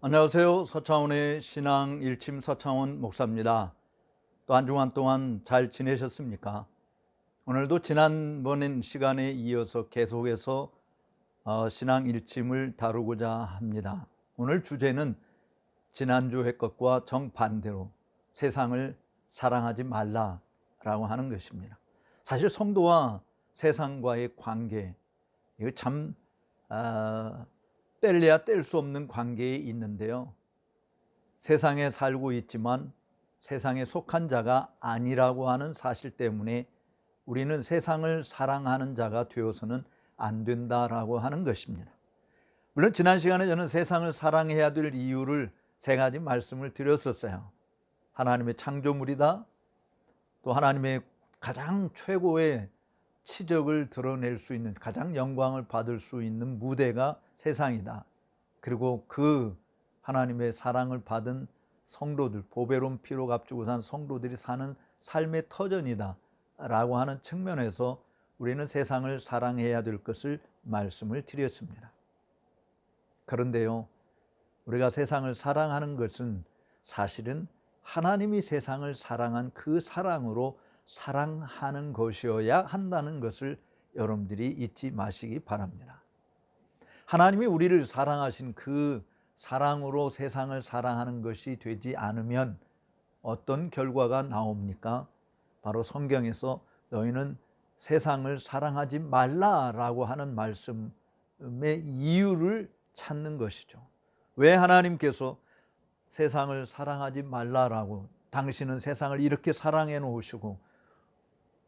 안녕하세요. 서창원의 신앙 일침 서창원 목사입니다. 또 한 주간 동안 잘 지내셨습니까? 오늘도 지난번 시간에 이어서 계속해서 신앙 일침을 다루고자 합니다. 오늘 주제는 지난주 것과 정반대로 세상을 사랑하지 말라라고 하는 것입니다. 사실 성도와 세상과의 관계, 이거 참 뗄래야 뗄 수 없는 관계에 있는데요. 세상에 살고 있지만 세상에 속한 자가 아니라고 하는 사실 때문에 우리는 세상을 사랑하는 자가 되어서는 안 된다라고 하는 것입니다. 물론 지난 시간에 저는 세상을 사랑해야 될 이유를 세 가지 말씀을 드렸었어요. 하나님의 창조물이다. 또 하나님의 가장 최고의 치적을 드러낼 수 있는, 가장 영광을 받을 수 있는 무대가 세상이다. 그리고 그 하나님의 사랑을 받은 성도들, 보배로운 피로 값주고 산 성도들이 사는 삶의 터전이다 라고 하는 측면에서 우리는 세상을 사랑해야 될 것을 말씀을 드렸습니다. 그런데요, 우리가 세상을 사랑하는 것은 사실은 하나님이 세상을 사랑한 그 사랑으로 사랑하는 것이어야 한다는 것을 여러분들이 잊지 마시기 바랍니다. 하나님이 우리를 사랑하신 그 사랑으로 세상을 사랑하는 것이 되지 않으면 어떤 결과가 나옵니까? 바로 성경에서 너희는 세상을 사랑하지 말라라고 하는 말씀의 이유를 찾는 것이죠. 왜 하나님께서 세상을 사랑하지 말라라고, 당신은 세상을 이렇게 사랑해 놓으시고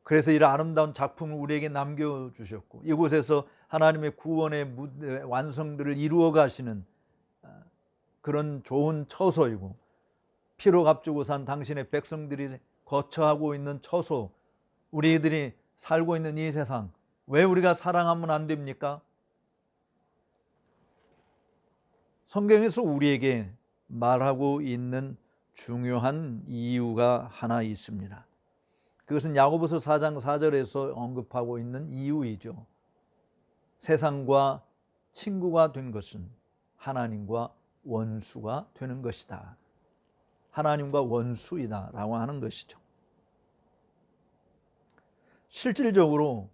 그래서 이런 아름다운 작품을 우리에게 남겨주셨고 이곳에서 하나님의 구원의 완성들을 이루어 가시는 그런 좋은 처소이고 피로 값주고 산 당신의 백성들이 거처하고 있는 처소, 우리들이 살고 있는 이 세상, 왜 우리가 사랑하면 안 됩니까? 성경에서 우리에게 말하고 있는 중요한 이유가 하나 있습니다. 그것은 야고보서 4장 4절에서 언급하고 있는 이유이죠. 세상과 친구가 된 것은 하나님과 원수가 되는 것이다. 하나님과 원수이다 라고 하는 것이죠. 실질적으로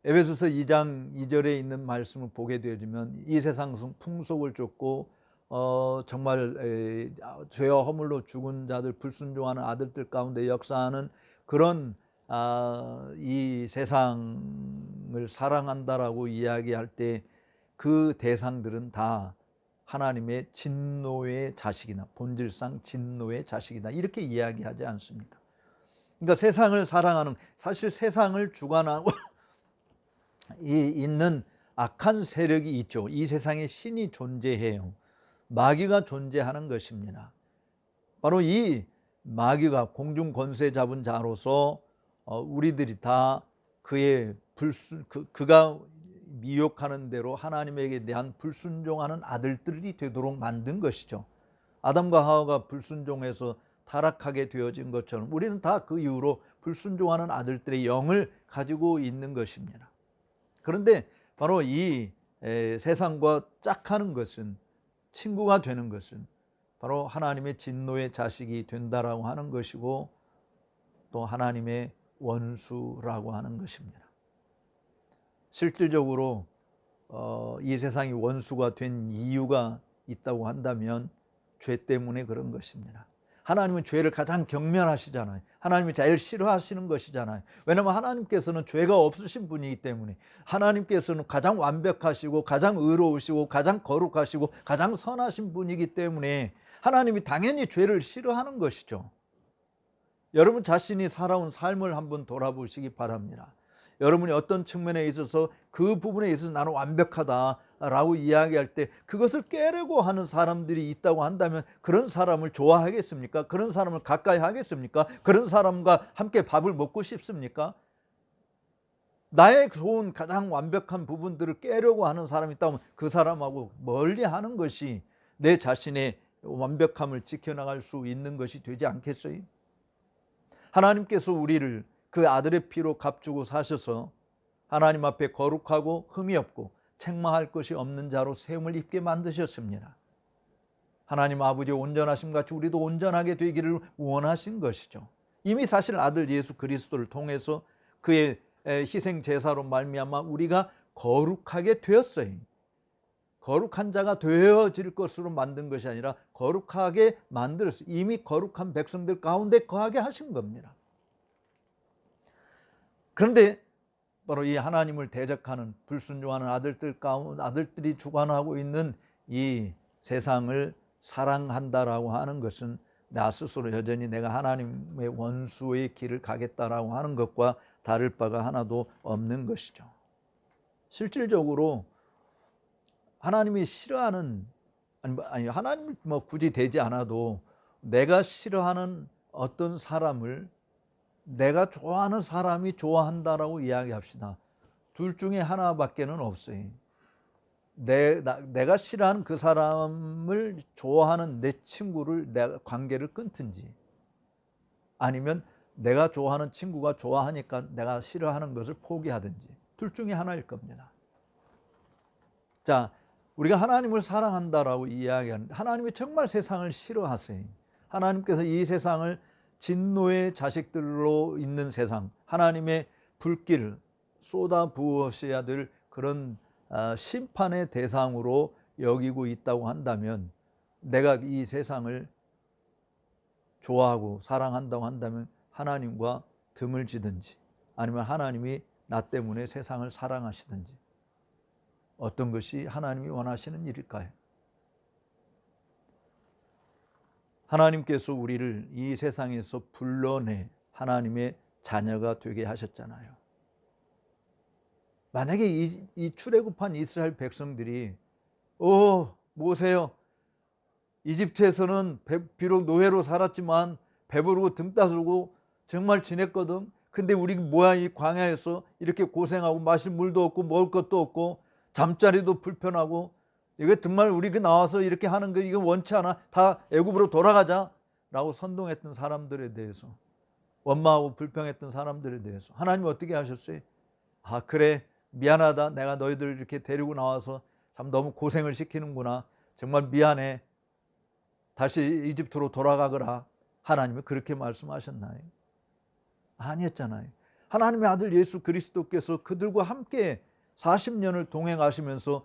에베소서 2장 2절에 있는 말씀을 보게 되어지면 이 세상 풍속을 쫓고 정말 죄와 허물로 죽은 자들, 불순종하는 아들들 가운데 역사하는 그런 이 세상을 사랑한다라고 이야기할 때 그 대상들은 다 하나님의 진노의 자식이나 본질상 진노의 자식이다 이렇게 이야기하지 않습니까? 그러니까 세상을 사랑하는, 사실 세상을 주관하고 있는 악한 세력이 있죠. 이 세상에 신이 존재해요. 마귀가 존재하는 것입니다. 바로 이 마귀가 공중 권세 잡은 자로서 우리들이 다 그의 그가 미혹하는 대로 하나님에게 대한 불순종하는 아들들이 되도록 만든 것이죠. 아담과 하와가 불순종해서 타락하게 되어진 것처럼 우리는 다 그 이후로 불순종하는 아들들의 영을 가지고 있는 것입니다. 그런데 바로 이 세상과 짝하는 것은, 친구가 되는 것은 바로 하나님의 진노의 자식이 된다라고 하는 것이고 또 하나님의 원수라고 하는 것입니다. 실질적으로 이 세상이 원수가 된 이유가 있다고 한다면 죄 때문에 그런 것입니다. 하나님은 죄를 가장 경멸하시잖아요. 하나님이 제일 싫어하시는 것이잖아요. 왜냐하면 하나님께서는 죄가 없으신 분이기 때문에, 하나님께서는 가장 완벽하시고 가장 의로우시고 가장 거룩하시고 가장 선하신 분이기 때문에 하나님이 당연히 죄를 싫어하는 것이죠. 여러분 자신이 살아온 삶을 한번 돌아보시기 바랍니다. 여러분이 어떤 측면에 있어서 그 부분에 있어서 나는 완벽하다라고 이야기할 때 그것을 깨려고 하는 사람들이 있다고 한다면 그런 사람을 좋아하겠습니까? 그런 사람을 가까이 하겠습니까? 그런 사람과 함께 밥을 먹고 싶습니까? 나의 좋은 가장 완벽한 부분들을 깨려고 하는 사람이 있다면 그 사람하고 멀리 하는 것이 내 자신의 완벽함을 지켜나갈 수 있는 것이 되지 않겠어요? 하나님께서 우리를 그 아들의 피로 값주고 사셔서 하나님 앞에 거룩하고 흠이 없고 책망할 것이 없는 자로 세움을 입게 만드셨습니다. 하나님 아버지의 온전하심 같이 우리도 온전하게 되기를 원하신 것이죠. 이미 사실 아들 예수 그리스도를 통해서 그의 희생 제사로 말미암아 우리가 거룩하게 되었어요. 거룩한 자가 되어질 것으로 만든 것이 아니라 거룩하게 만들었어요. 이미 거룩한 백성들 가운데 거하게 하신 겁니다. 그런데 바로 이 하나님을 대적하는 불순종하는 아들들이 주관하고 있는 이 세상을 사랑한다라고 하는 것은 나 스스로 여전히 내가 하나님의 원수의 길을 가겠다라고 하는 것과 다를 바가 하나도 없는 것이죠. 실질적으로 하나님이 싫어하는 아니 하나님 뭐 굳이 되지 않아도 내가 싫어하는 어떤 사람을 내가 좋아하는 사람이 좋아한다라고 이야기합시다. 둘 중에 하나밖에는 없어요. 내가 싫어하는 그 사람을 좋아하는 내 친구를 내가 관계를 끊든지, 아니면 내가 좋아하는 친구가 좋아하니까 내가 싫어하는 것을 포기하든지, 둘 중에 하나일 겁니다. 자, 우리가 하나님을 사랑한다라고 이야기하는데 하나님이 정말 세상을 싫어하세요. 하나님께서 이 세상을 진노의 자식들로 있는 세상, 하나님의 불길 쏟아 부으셔야 될 그런 심판의 대상으로 여기고 있다고 한다면, 내가 이 세상을 좋아하고 사랑한다고 한다면 하나님과 등을 지든지, 아니면 하나님이 나 때문에 세상을 사랑하시든지, 어떤 것이 하나님이 원하시는 일일까요? 하나님께서 우리를 이 세상에서 불러내 하나님의 자녀가 되게 하셨잖아요. 만약에 이 출애굽한 이스라엘 백성들이 모세요, 이집트에서는 비록 노예로 살았지만 배부르고 등 따스고 정말 지냈거든. 근데 우리 뭐야, 이 광야에서 이렇게 고생하고 마실 물도 없고 먹을 것도 없고 잠자리도 불편하고, 이거 정말 우리 나와서 이렇게 하는 거 이거 원치 않아, 다 애굽으로 돌아가자 라고 선동했던 사람들에 대해서, 원망하고 불평했던 사람들에 대해서 하나님이 어떻게 하셨어요? 그래, 미안하다, 내가 너희들 이렇게 데리고 나와서 참 너무 고생을 시키는구나, 정말 미안해, 다시 이집트로 돌아가거라. 하나님이 그렇게 말씀하셨나요? 아니었잖아요. 하나님의 아들 예수 그리스도께서 그들과 함께 40년을 동행하시면서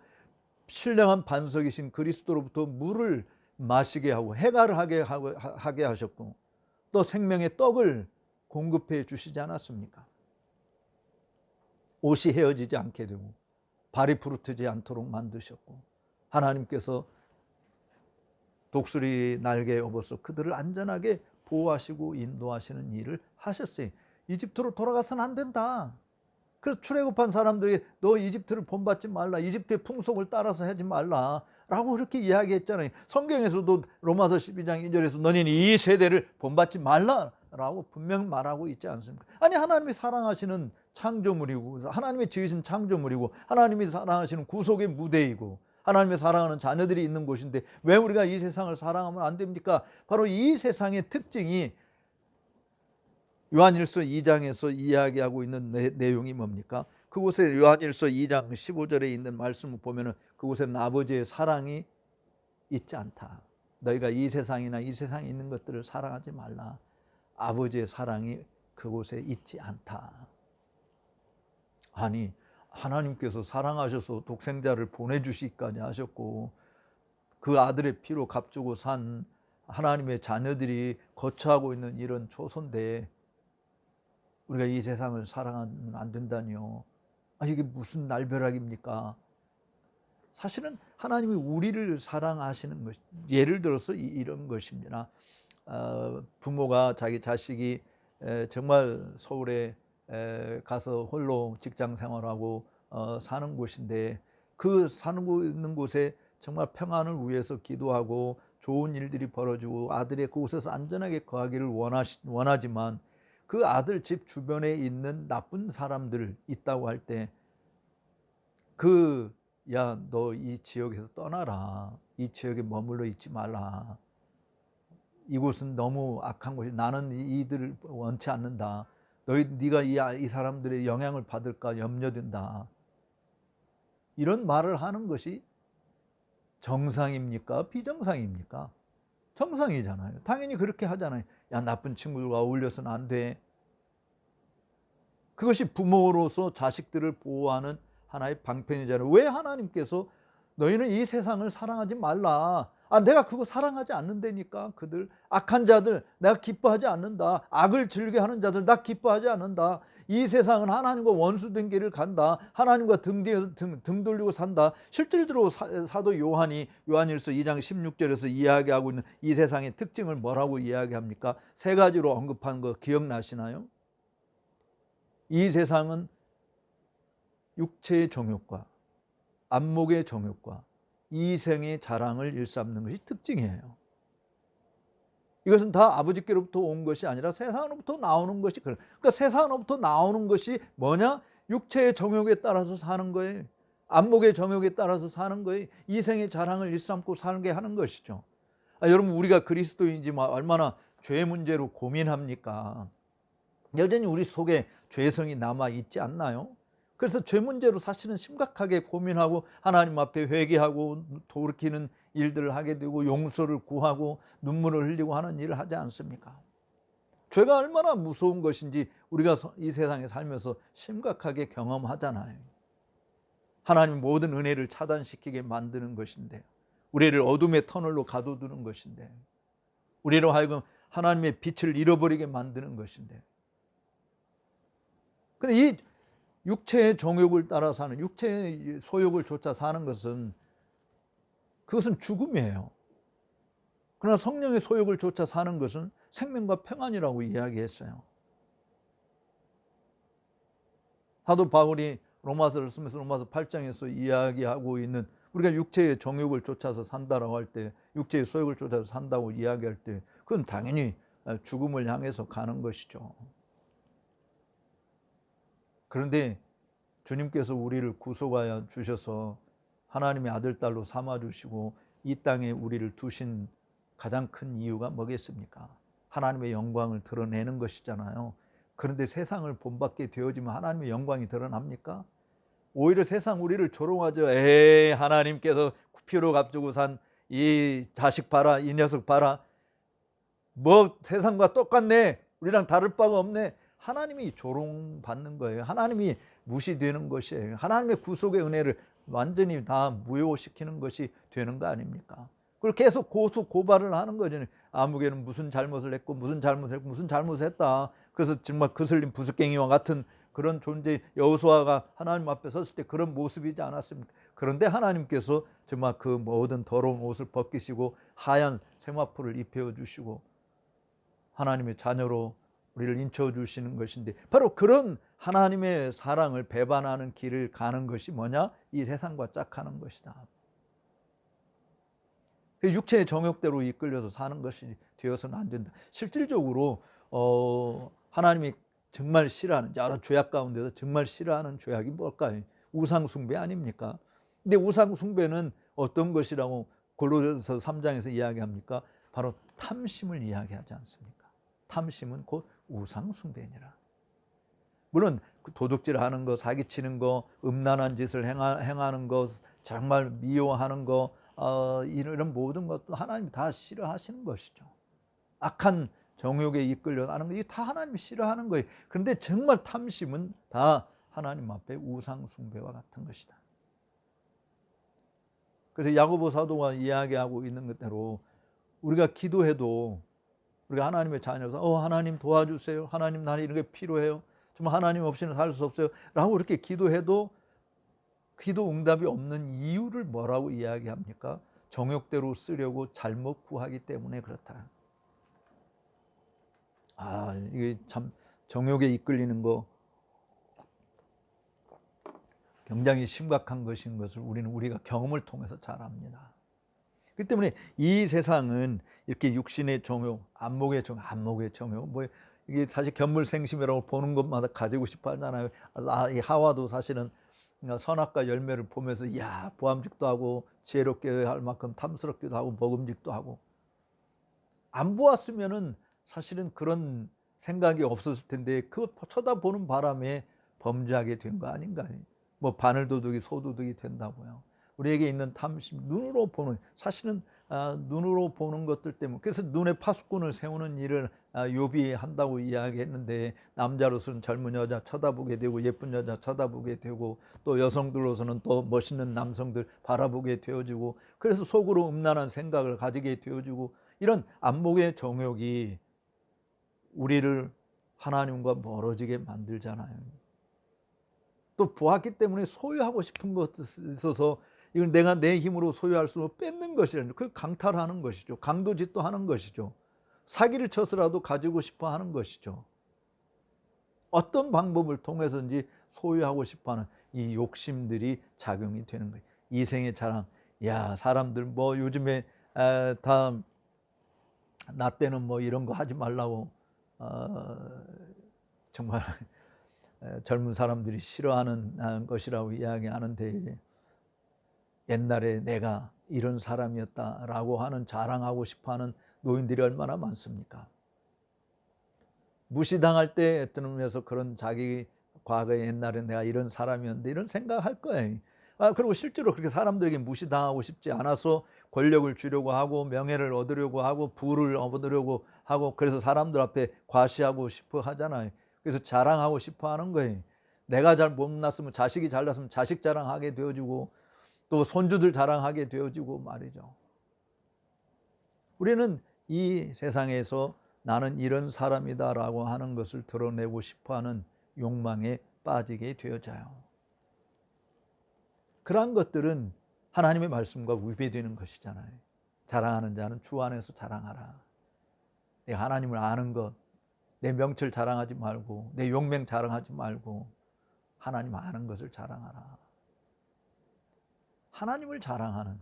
신령한 반석이신 그리스도로부터 물을 마시게 하고 해가를 하게 하셨고, 또 생명의 떡을 공급해 주시지 않았습니까? 옷이 헤어지지 않게 되고 발이 부르트지 않도록 만드셨고, 하나님께서 독수리 날개에 업어서 그들을 안전하게 보호하시고 인도하시는 일을 하셨어요. 이집트로 돌아가서는 안 된다. 그래서 출애굽한 사람들이 너 이집트를 본받지 말라, 이집트의 풍속을 따라서 하지 말라 라고 그렇게 이야기했잖아요. 성경에서도 로마서 12장 2절에서 너희는 이 세대를 본받지 말라 라고 분명 말하고 있지 않습니까? 아니, 하나님이 사랑하시는 창조물이고, 하나님이 지으신 창조물이고, 하나님이 사랑하시는 구속의 무대이고, 하나님의 사랑하는 자녀들이 있는 곳인데 왜 우리가 이 세상을 사랑하면 안 됩니까? 바로 이 세상의 특징이 요한일서 2장에서 이야기하고 있는 내용이 뭡니까? 그곳에 요한일서 2장 15절에 있는 말씀을 보면은 그곳에는 아버지의 사랑이 있지 않다. 너희가 이 세상이나 이 세상에 있는 것들을 사랑하지 말라. 아버지의 사랑이 그곳에 있지 않다. 아니, 하나님께서 사랑하셔서 독생자를 보내주시기까지 하셨고, 그 아들의 피로 값주고 산 하나님의 자녀들이 거처하고 있는 이런 초소인데 우리가 이 세상을 사랑하면 안 된다니요. 이게 무슨 날벼락입니까? 사실은 하나님이 우리를 사랑하시는 것, 예를 들어서 이런 것입니다. 부모가 자기 자식이 정말 서울에 가서 홀로 직장 생활하고 사는 곳인데, 그 사는 있는 곳에 정말 평안을 위해서 기도하고 좋은 일들이 벌어지고 아들이 그곳에서 안전하게 거하기를 원하지만 그 아들 집 주변에 있는 나쁜 사람들 있다고 할 때 야, 너 이 지역에서 떠나라, 이 지역에 머물러 있지 말라, 이곳은 너무 악한 곳이, 나는 이들을 원치 않는다, 네가 이 사람들의 영향을 받을까 염려된다, 이런 말을 하는 것이 정상입니까? 비정상입니까? 정상이잖아요. 당연히 그렇게 하잖아요. 야, 나쁜 친구들과 어울려서는 안 돼. 그것이 부모로서 자식들을 보호하는 하나의 방편이잖아요. 왜 하나님께서 너희는 이 세상을 사랑하지 말라. 내가 그거 사랑하지 않는다니까. 그들 악한 자들 내가 기뻐하지 않는다. 악을 즐겨하는 자들 나 기뻐하지 않는다. 이 세상은 하나님과 원수된 길을 간다. 하나님과 등 뒤에서 등 돌리고 산다. 실제로 사도 요한이 요한일서 2장 16절에서 이야기하고 있는 이 세상의 특징을 뭐라고 이야기합니까? 세 가지로 언급한 거 기억나시나요? 이 세상은 육체의 정욕과 안목의 정욕과 이생의 자랑을 일삼는 것이 특징이에요. 이것은 다 아버지께로부터 온 것이 아니라 세상으로부터 나오는 것이 그러니까 세상으로부터 나오는 것이 뭐냐? 육체의 정욕에 따라서 사는 거예요. 안목의 정욕에 따라서 사는 거예요. 이생의 자랑을 일삼고 사는 게 하는 것이죠. 여러분 우리가 그리스도인이지만 얼마나 죄 문제로 고민합니까? 여전히 우리 속에 죄성이 남아 있지 않나요? 그래서 죄 문제로 사실은 심각하게 고민하고 하나님 앞에 회개하고 돌이키는 일들을 하게 되고 용서를 구하고 눈물을 흘리고 하는 일을 하지 않습니까? 죄가 얼마나 무서운 것인지 우리가 이 세상에 살면서 심각하게 경험하잖아요. 하나님 모든 은혜를 차단시키게 만드는 것인데, 우리를 어둠의 터널로 가둬두는 것인데, 우리로 하여금 하나님의 빛을 잃어버리게 만드는 것인데, 근데 이 육체의 정욕을 따라 사는, 육체의 소욕을 쫓아 사는 것은 그것은 죽음이에요. 그러나 성령의 소욕을 쫓아 사는 것은 생명과 평안이라고 이야기했어요. 사도 바울이 로마서를 쓰면서 로마서 8장에서 이야기하고 있는, 우리가 육체의 정욕을 쫓아서 산다라고 할 때, 육체의 소욕을 쫓아서 산다고 이야기할 때 그건 당연히 죽음을 향해서 가는 것이죠. 그런데 주님께서 우리를 구속하여 주셔서 하나님의 아들, 딸로 삼아주시고 이 땅에 우리를 두신 가장 큰 이유가 뭐겠습니까? 하나님의 영광을 드러내는 것이잖아요. 그런데 세상을 본받게 되어지면 하나님의 영광이 드러납니까? 오히려 세상 우리를 조롱하죠. 에이, 하나님께서 피로 값주고 산 이 자식 봐라, 이 녀석 봐라, 뭐 세상과 똑같네, 우리랑 다를 바가 없네. 하나님이 조롱받는 거예요. 하나님이 무시되는 것이에요. 하나님의 구속의 은혜를 완전히 다 무효시키는 것이 되는 거 아닙니까? 그리고 계속 고발을 하는 거죠. 아무개는 무슨 잘못을 했고 무슨 잘못을 했고 무슨 잘못을 했다. 그래서 정말 거슬린 부스깽이와 같은 그런 존재, 여호수아가 하나님 앞에 섰을 때 그런 모습이지 않았습니까? 그런데 하나님께서 정말 그 모든 더러운 옷을 벗기시고 하얀 세마포를 입혀주시고 하나님의 자녀로 우리를 인쳐주시는 것인데, 바로 그런 하나님의 사랑을 배반하는 길을 가는 것이 뭐냐? 이 세상과 짝하는 것이다. 육체의 정욕대로 이끌려서 사는 것이 되어서는 안 된다. 실질적으로 하나님이 정말 싫어하는, 여러 죄악 가운데서 정말 싫어하는 죄악이 뭘까요? 우상숭배 아닙니까? 근데 우상숭배는 어떤 것이라고 골로새서 3장에서 이야기합니까? 바로 탐심을 이야기하지 않습니까? 탐심은 곧 우상숭배니라. 물론 도둑질하는 거, 사기치는 거, 음란한 짓을 행하는 거, 정말 미워하는 거, 이런 모든 것도 하나님이 다 싫어하시는 것이죠. 악한 정욕에 이끌려 가는 거, 이게 다 하나님이 싫어하는 거예요. 그런데 정말 탐심은 다 하나님 앞에 우상숭배와 같은 것이다. 그래서 야고보 사도가 이야기하고 있는 것대로 우리가 기도해도, 우리가 하나님의 자녀로서 하나님 도와주세요, 하나님 나는 이런 게 필요해요, 정말 하나님 없이는 살 수 없어요 라고 그렇게 기도해도 기도 응답이 없는 이유를 뭐라고 이야기합니까? 정욕대로 쓰려고 잘못 구하기 때문에 그렇다. 이게 참 정욕에 이끌리는 거 굉장히 심각한 것인 것을 우리가 경험을 통해서 잘 압니다. 그렇기 때문에 이 세상은 이렇게 육신의 정욕, 안목의 정욕, 뭐 이게 사실 견물생심이라고 보는 것마다 가지고 싶어 하잖아요. 이 하와도 사실은 선악과 열매를 보면서 보암직도 하고 지혜롭게 할 만큼 탐스럽기도 하고 먹음직도 하고, 안 보았으면은 사실은 그런 생각이 없었을 텐데 그거 쳐다보는 바람에 범죄하게 된 거 아닌가요? 뭐 바늘도둑이 소도둑이 된다고요. 우리에게 있는 탐심, 눈으로 보는, 사실은 눈으로 보는 것들 때문에, 그래서 눈에 파수꾼을 세우는 일을 욥이 한다고 이야기했는데, 남자로서는 젊은 여자 쳐다보게 되고 예쁜 여자 쳐다보게 되고, 또 여성들로서는 또 멋있는 남성들 바라보게 되어지고, 그래서 속으로 음란한 생각을 가지게 되어지고, 이런 안목의 정욕이 우리를 하나님과 멀어지게 만들잖아요. 또 보았기 때문에 소유하고 싶은 것에 있어서 이건 내가 내 힘으로 소유할 수 없는 뺏는 것이라는, 그 강탈하는 것이죠. 강도짓도 하는 것이죠. 사기를 쳐서라도 가지고 싶어 하는 것이죠. 어떤 방법을 통해서든지 소유하고 싶어하는 이 욕심들이 작용이 되는 거예요. 이생의 자랑. 야, 사람들 뭐 요즘에 다 나 때는 뭐 이런 거 하지 말라고 정말 젊은 사람들이 싫어하는 것이라고 이야기하는데, 옛날에 내가 이런 사람이었다라고 하는 자랑하고 싶어하는 노인들이 얼마나 많습니까? 무시당할 때 어떤 의미에서 그런 자기 과거에 옛날에 내가 이런 사람이었는데 이런 생각할 거예요. 그리고 실제로 그렇게 사람들에게 무시당하고 싶지 않아서 권력을 주려고 하고 명예를 얻으려고 하고 부를 얻으려고 하고, 그래서 사람들 앞에 과시하고 싶어 하잖아요. 그래서 자랑하고 싶어 하는 거예요. 내가 잘 못났으면 자식이 잘났으면 자식 자랑하게 되어지고, 또 손주들 자랑하게 되어지고 말이죠. 우리는 이 세상에서 나는 이런 사람이다라고 하는 것을 드러내고 싶어하는 욕망에 빠지게 되어져요. 그러한 것들은 하나님의 말씀과 위배되는 것이잖아요. 자랑하는 자는 주 안에서 자랑하라. 내가 하나님을 아는 것, 내 명철 자랑하지 말고, 내 용맹 자랑하지 말고 하나님 아는 것을 자랑하라. 하나님을 자랑하는.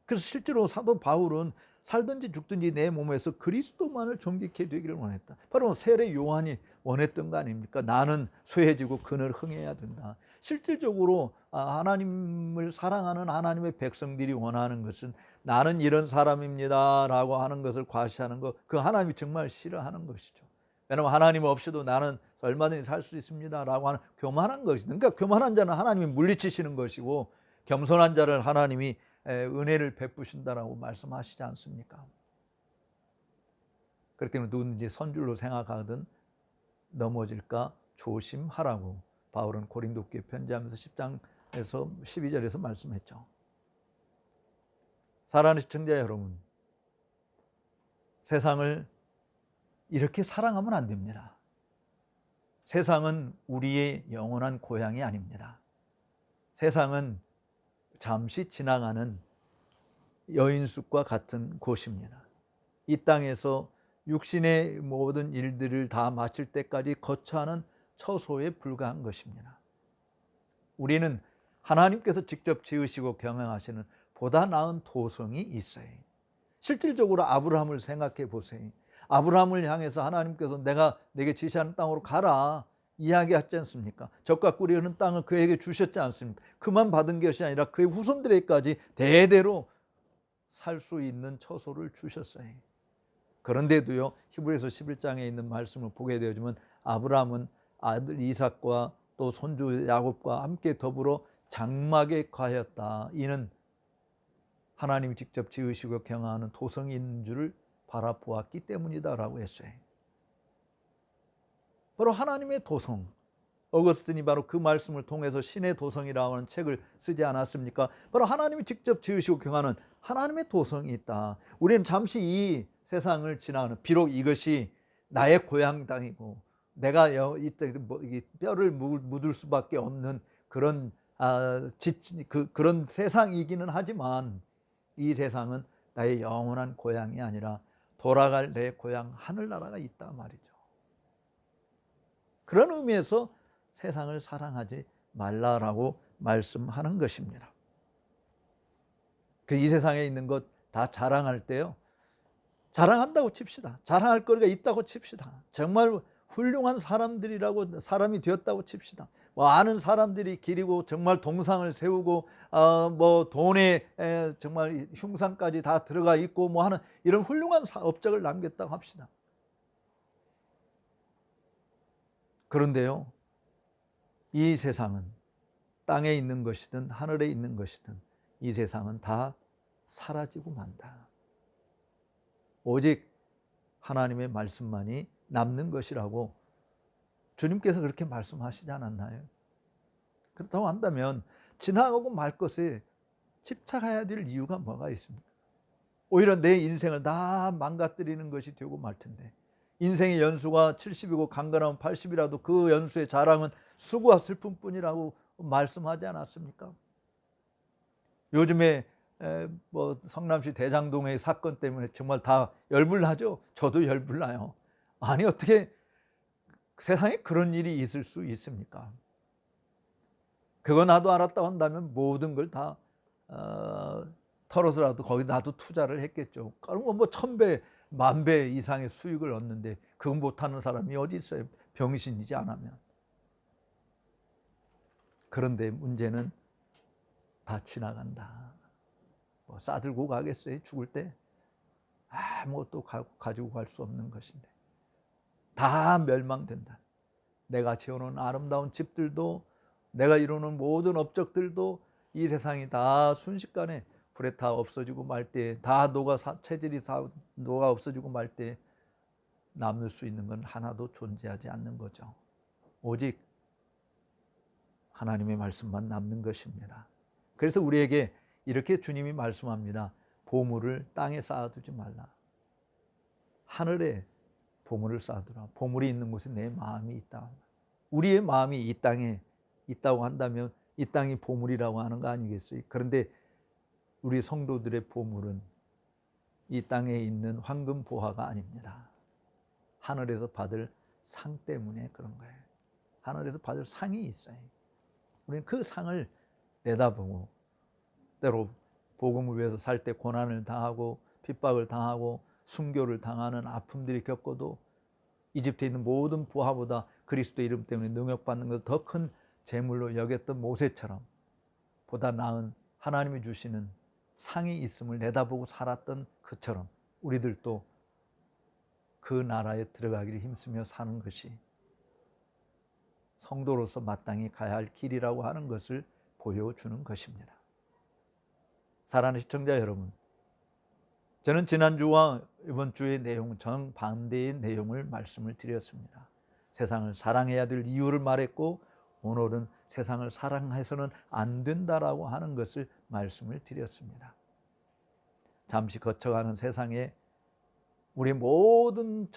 그래서 실제로 사도 바울은 살든지 죽든지 내 몸에서 그리스도만을 존귀케 되기를 원했다. 바로 세례 요한이 원했던 거 아닙니까? 나는 쇠해지고 그늘 흥해야 된다. 실질적으로 하나님을 사랑하는 하나님의 백성들이 원하는 것은 나는 이런 사람입니다 라고 하는 것을 과시하는 것, 그 하나님이 정말 싫어하는 것이죠. 왜냐하면 하나님 없이도 나는 얼마든지 살 수 있습니다 라고 하는 교만한 것이죠. 그러니까 교만한 자는 하나님이 물리치시는 것이고, 겸손한 자를 하나님이 은혜를 베푸신다라고 말씀하시지 않습니까? 그렇기 때문에 누구든지 선줄로 생각하든 넘어질까 조심하라고 바울은 고린도교회 편지하면서 10장에서 12절에서 말씀했죠. 사랑하는 시청자 여러분, 세상을 이렇게 사랑하면 안 됩니다. 세상은 우리의 영원한 고향이 아닙니다. 세상은 잠시 지나가는 여인숙과 같은 곳입니다. 이 땅에서 육신의 모든 일들을 다 마칠 때까지 거처하는 처소에 불과한 것입니다. 우리는 하나님께서 직접 지으시고 경영하시는 보다 나은 도성이 있어요. 실질적으로 아브라함을 생각해 보세요. 아브라함을 향해서 하나님께서 내가 내게 지시하는 땅으로 가라 이야기하지 않습니까? 젖과 꿀이 흐르는 땅을 그에게 주셨지 않습니까? 그만 받은 것이 아니라 그의 후손들에게까지 대대로 살 수 있는 처소를 주셨어요. 그런데도요, 히브리서 11장에 있는 말씀을 보게 되어지면 아브라함은 아들 이삭과 또 손주 야곱과 함께 더불어 장막에 거하였다. 이는 하나님이 직접 지으시고 경영하는 도성이 있는 줄을 바라보았기 때문이다라고 했어요. 바로 하나님의 도성. 어거스틴이 바로 그 말씀을 통해서 신의 도성이라고 하는 책을 쓰지 않았습니까? 바로 하나님이 직접 지으시고 경영하는 하나님의 도성이 있다. 우리는 잠시 이 세상을 지나가는, 비록 이것이 나의 고향 땅이고 내가 이때 뼈를 묻을 수밖에 없는 그런 그런 세상이기는 하지만, 이 세상은 나의 영원한 고향이 아니라 돌아갈 내 고향 하늘나라가 있다 말이죠. 그런 의미에서 세상을 사랑하지 말라라고 말씀하는 것입니다. 이 세상에 있는 것 다 자랑할 때요, 자랑한다고 칩시다. 자랑할 거리가 있다고 칩시다. 정말 훌륭한 사람이 되었다고 칩시다. 뭐 아는 사람들이 기리고 정말 동상을 세우고 뭐 돈에 정말 흉상까지 다 들어가 있고 뭐 하는 이런 훌륭한 업적을 남겼다고 합시다. 그런데요, 이 세상은 땅에 있는 것이든 하늘에 있는 것이든 이 세상은 다 사라지고 만다. 오직 하나님의 말씀만이 남는 것이라고 주님께서 그렇게 말씀하시지 않았나요? 그렇다고 한다면 지나가고 말 것에 집착해야 될 이유가 뭐가 있습니까? 오히려 내 인생을 다 망가뜨리는 것이 되고 말 텐데, 인생의 연수가 70이고 강건하면 80이라도 그 연수의 자랑은 수고와 슬픔뿐이라고 말씀하지 않았습니까? 요즘에 성남시 대장동의 사건 때문에 정말 다 열불나죠. 저도 열불나요. 아니 어떻게 세상에 그런 일이 있을 수 있습니까? 그거 나도 알았다고 한다면 모든 걸 다 털어서라도 거기 나도 투자를 했겠죠. 그럼 뭐 1000배, 10,000배 이상의 수익을 얻는데 그건 못하는 사람이 어디 있어요? 병신이지 않으면. 그런데 문제는 다 지나간다. 뭐 싸들고 가겠어요? 죽을 때 아무것도 가지고 갈 수 없는 것인데 다 멸망된다. 내가 지어놓은 아름다운 집들도, 내가 이루는 모든 업적들도 이 세상이 다 순식간에 불에 다 없어지고 말 때, 다 체질이 다 녹아 없어지고 말 때 남을 수 있는 건 하나도 존재하지 않는 거죠. 오직 하나님의 말씀만 남는 것입니다. 그래서 우리에게 이렇게 주님이 말씀합니다. 보물을 땅에 쌓아두지 말라. 하늘에 보물을 쌓아두라. 보물이 있는 곳에 내 마음이 있다. 우리의 마음이 이 땅에 있다고 한다면 이 땅이 보물이라고 하는 거 아니겠어요? 그런데 우리 성도들의 보물은 이 땅에 있는 황금 보화가 아닙니다. 하늘에서 받을 상 때문에 그런 거예요. 하늘에서 받을 상이 있어요. 우리는 그 상을 내다보고, 때로 복음을 위해서 살 때 고난을 당하고 핍박을 당하고 순교를 당하는 아픔들이 겪어도 이집트에 있는 모든 부하보다 그리스도 이름 때문에 능욕받는 것을 더 큰 재물로 여겼던 모세처럼 보다 나은 하나님이 주시는 상이 있음을 내다보고 살았던 그처럼 우리들도 그 나라에 들어가기를 힘쓰며 사는 것이 성도로서 마땅히 가야 할 길이라고 하는 것을 보여주는 것입니다. 사랑하는 시청자 여러분, 저는 지난주와 이번 주의 내용 정반대의 내용을 말씀을 드렸습니다. 세상을 사랑해야 될 이유를 말했고, 오늘은 세상을 사랑해서는 안 된다라고 하는 것을 말씀을 드렸습니다. 잠시 거쳐가는 세상에 우리 모든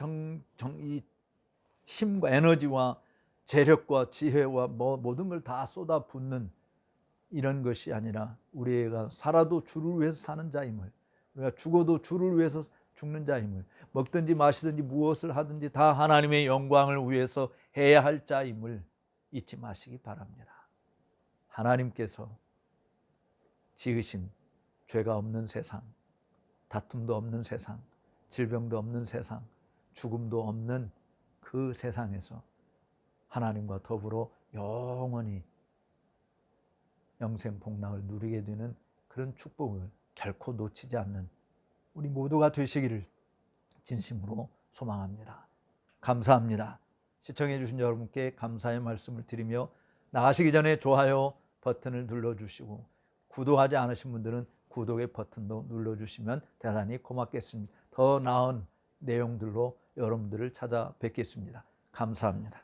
힘과 에너지와 재력과 지혜와 모든 걸 다 쏟아붓는 이런 것이 아니라 우리가 살아도 주를 위해서 사는 자임을, 우리가 죽어도 주를 위해서 죽는 자임을, 먹든지 마시든지 무엇을 하든지 다 하나님의 영광을 위해서 해야 할 자임을 잊지 마시기 바랍니다. 하나님께서 지으신 죄가 없는 세상, 다툼도 없는 세상, 질병도 없는 세상, 죽음도 없는 그 세상에서 하나님과 더불어 영원히 영생 복락을 누리게 되는 그런 축복을 결코 놓치지 않는 우리 모두가 되시기를 진심으로 소망합니다. 감사합니다. 시청해 주신 여러분께 감사의 말씀을 드리며, 나가시기 전에 좋아요 버튼을 눌러주시고 구독하지 않으신 분들은 구독의 버튼도 눌러주시면 대단히 고맙겠습니다. 더 나은 내용들로 여러분들을 찾아뵙겠습니다. 감사합니다.